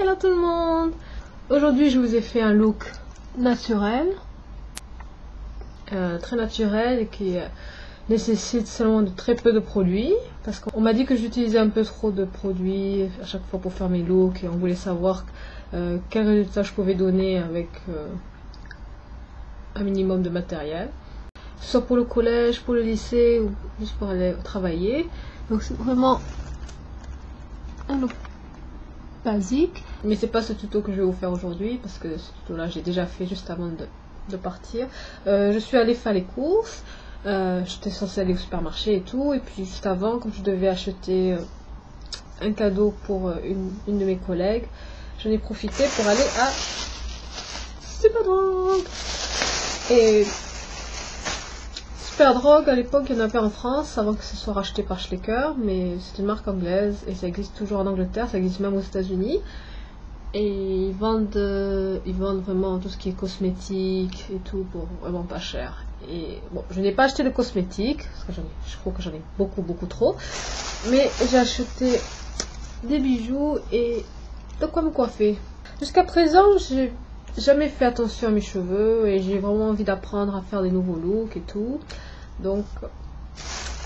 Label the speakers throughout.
Speaker 1: Hello tout le monde. Aujourd'hui je vous ai fait un look naturel, très naturel et qui nécessite seulement de très peu de produits, parce qu'on m'a dit que j'utilisais un peu trop de produits à chaque fois pour faire mes looks et on voulait savoir quel résultat je pouvais donner avec un minimum de matériel, soit pour le collège, pour le lycée ou juste pour aller travailler. Donc c'est vraiment un look basique, mais c'est pas ce tuto que je vais vous faire aujourd'hui parce que ce tuto là j'ai déjà fait juste avant de partir. Je suis allée faire les courses, j'étais censée aller au supermarché et tout, et puis juste avant, comme je devais acheter un cadeau pour une de mes collègues, j'en ai profité pour aller à Superdrug. Et Superdrug, à l'époque il y en avait en France avant que ce soit racheté par Schlecker, mais c'est une marque anglaise et ça existe toujours en Angleterre, ça existe même aux États-Unis. Et ils vendent vraiment tout ce qui est cosmétique et tout pour vraiment pas cher. Et bon, je n'ai pas acheté de cosmétiques parce que je crois que j'en ai beaucoup trop, mais j'ai acheté des bijoux et de quoi me coiffer. Jusqu'à présent, j'ai jamais fait attention à mes cheveux et j'ai vraiment envie d'apprendre à faire des nouveaux looks et tout. Donc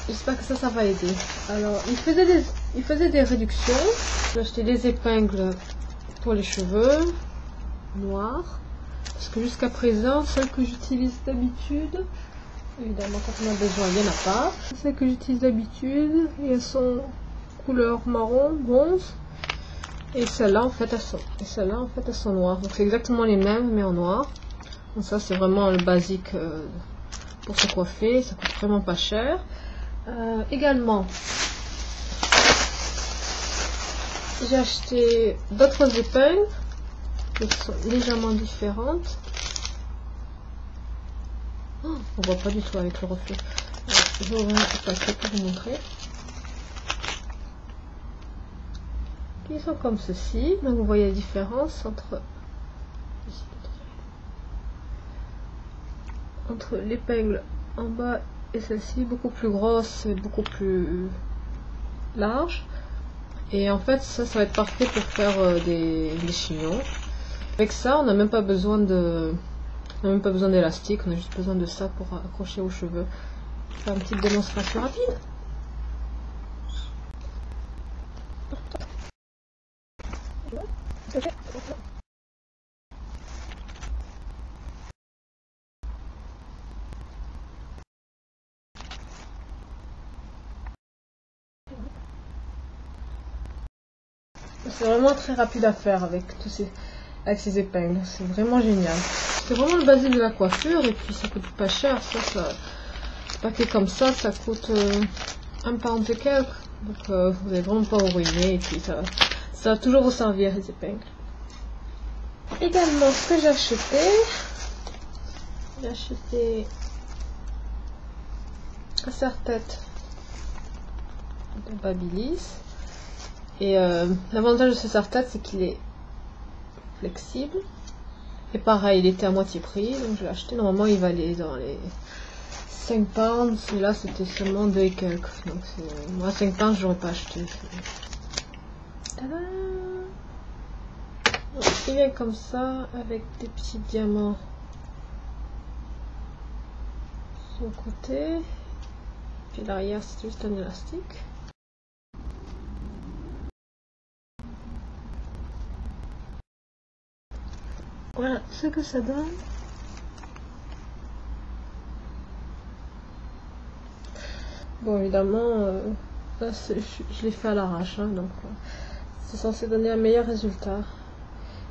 Speaker 1: j'espère que ça va aider. Alors il faisait des réductions. J'ai acheté des épingles pour les cheveux noirs, parce que jusqu'à présent celles que j'utilise d'habitude, évidemment quand on a besoin il n'y en a pas, celles que j'utilise d'habitude elles sont couleur marron bronze, et celles-là en fait elles sont noires, donc c'est exactement les mêmes mais en noir. Donc ça c'est vraiment le basique pour se coiffer, ça coûte vraiment pas cher. Également j'ai acheté d'autres épingles qui sont légèrement différentes. Oh, on voit pas du tout avec le reflet. Je vais ouvrir un petit paquet pour vous montrer. Qui sont comme ceci. Donc vous voyez la différence entre l'épingle en bas et celle-ci, beaucoup plus grosse et beaucoup plus large. Et en fait ça va être parfait pour faire des chignons. Avec ça on n'a même pas besoin d'élastique, on a juste besoin de ça pour accrocher aux cheveux. Je vais faire une petite démonstration rapide. C'est vraiment très rapide à faire avec ces épingles, c'est vraiment génial. C'est vraiment le basique de la coiffure et puis ça coûte pas cher. Ça paquet comme ça coûte un pound et quelques, donc vous n'allez vraiment pas vous ruiner et puis ça va toujours vous servir les épingles. Également ce que j'ai acheté un serre-tête de Babyliss. Et l'avantage de ce serre-tête c'est qu'il est flexible. Et pareil, il était à moitié prix, donc je l'ai acheté. Normalement il valait dans les 5 pounds, celui-là c'était seulement 2 et quelques. Donc moi 5 pounds j'aurais pas acheté. Donc, il vient comme ça avec des petits diamants sur le côté. Puis l'arrière c'est juste un élastique. Voilà ce que ça donne. Bon évidemment là, je l'ai fait à l'arrache, hein, donc c'est censé donner un meilleur résultat.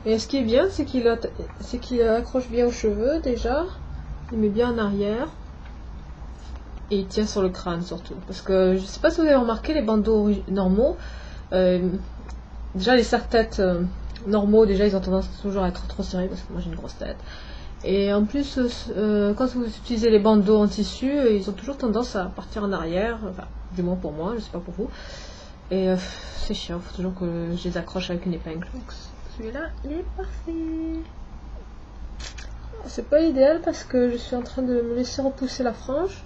Speaker 1: Et ce qui est bien c'est qu'il accroche bien aux cheveux déjà, il met bien en arrière et il tient sur le crâne surtout, parce que je sais pas si vous avez remarqué les bandeaux normaux, déjà les serre-têtes normaux, déjà ils ont tendance toujours à être trop serrés parce que moi j'ai une grosse tête, et en plus quand vous utilisez les bandeaux en tissu ils ont toujours tendance à partir en arrière, enfin du moins pour moi, je sais pas pour vous, et c'est chiant, il faut toujours que je les accroche avec une épingle. Donc celui-là il est parfait. C'est pas idéal parce que je suis en train de me laisser repousser la frange,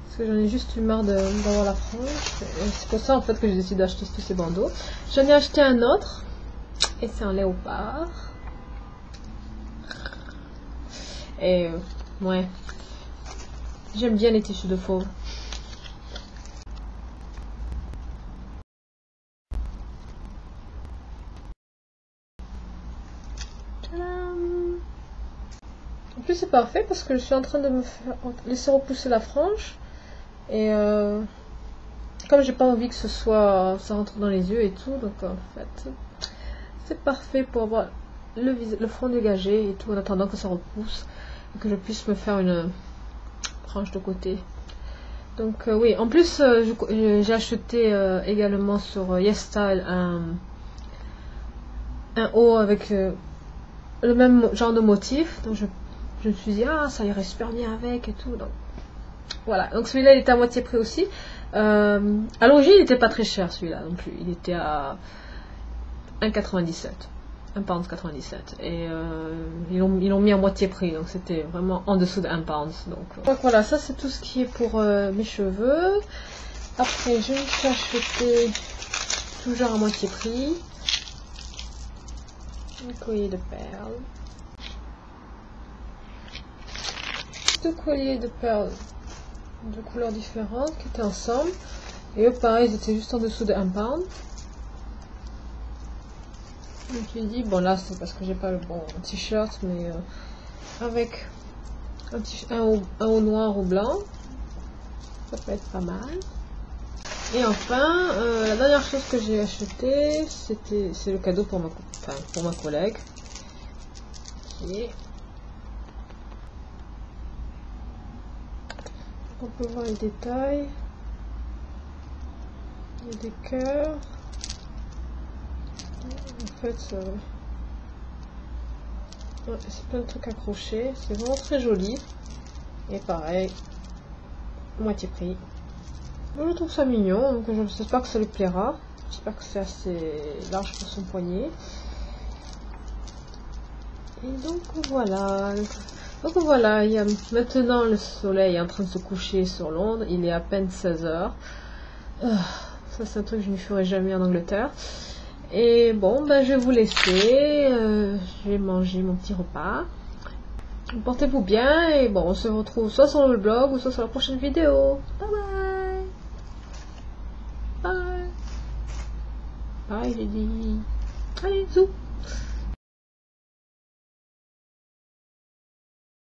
Speaker 1: parce que j'en ai juste eu marre d'avoir la frange. C'est pour ça en fait que j'ai décidé d'acheter tous ces bandeaux. J'en ai acheté un autre Et c'est un léopard. Et ouais, j'aime bien les tissus de fauve. Tadam! En plus c'est parfait parce que je suis en train de me faire laisser repousser la frange. Et comme j'ai pas envie que ça rentre dans les yeux et tout, donc en fait c'est parfait pour avoir le front dégagé et tout en attendant que ça repousse et que je puisse me faire une frange de côté. Donc oui, en plus j'ai acheté également sur YesStyle un haut avec le même genre de motif, donc je me suis dit ah ça irait super bien avec et tout, donc voilà. Donc celui-là il était à moitié prix aussi. À l'origine il n'était pas très cher celui-là non plus, il était à 1,97 £1,97 et ils l'ont mis à moitié prix, donc c'était vraiment en dessous de 1 pound. Donc voilà, ça c'est tout ce qui est pour mes cheveux. Après je me suis acheté toujours à moitié prix un collier de perles, deux colliers de perles de couleurs différentes qui étaient ensemble, et eux pareil ils étaient juste en dessous de 1 pound. Donc il dit, bon là c'est parce que j'ai pas le bon t-shirt, mais avec un haut noir ou blanc, ça peut être pas mal. Et enfin, la dernière chose que j'ai acheté, c'est le cadeau pour ma collègue. On peut voir les détails. Il y a des cœurs. En fait, c'est plein de trucs accrochés. C'est vraiment très joli. Et pareil, moitié prix. Je trouve ça mignon, donc j'espère que ça lui plaira. J'espère que c'est assez large pour son poignet. Et donc voilà. Donc voilà, il y a maintenant le soleil est en train de se coucher sur Londres. Il est à peine 16 h. Ça c'est un truc que je ne ferai jamais en Angleterre. Et bon, ben, je vais vous laisser. Je vais manger mon petit repas. Portez-vous bien et bon, on se retrouve soit sur le blog ou soit sur la prochaine vidéo. Bye bye. Bye. Bye, j'ai dit. Allez, zou.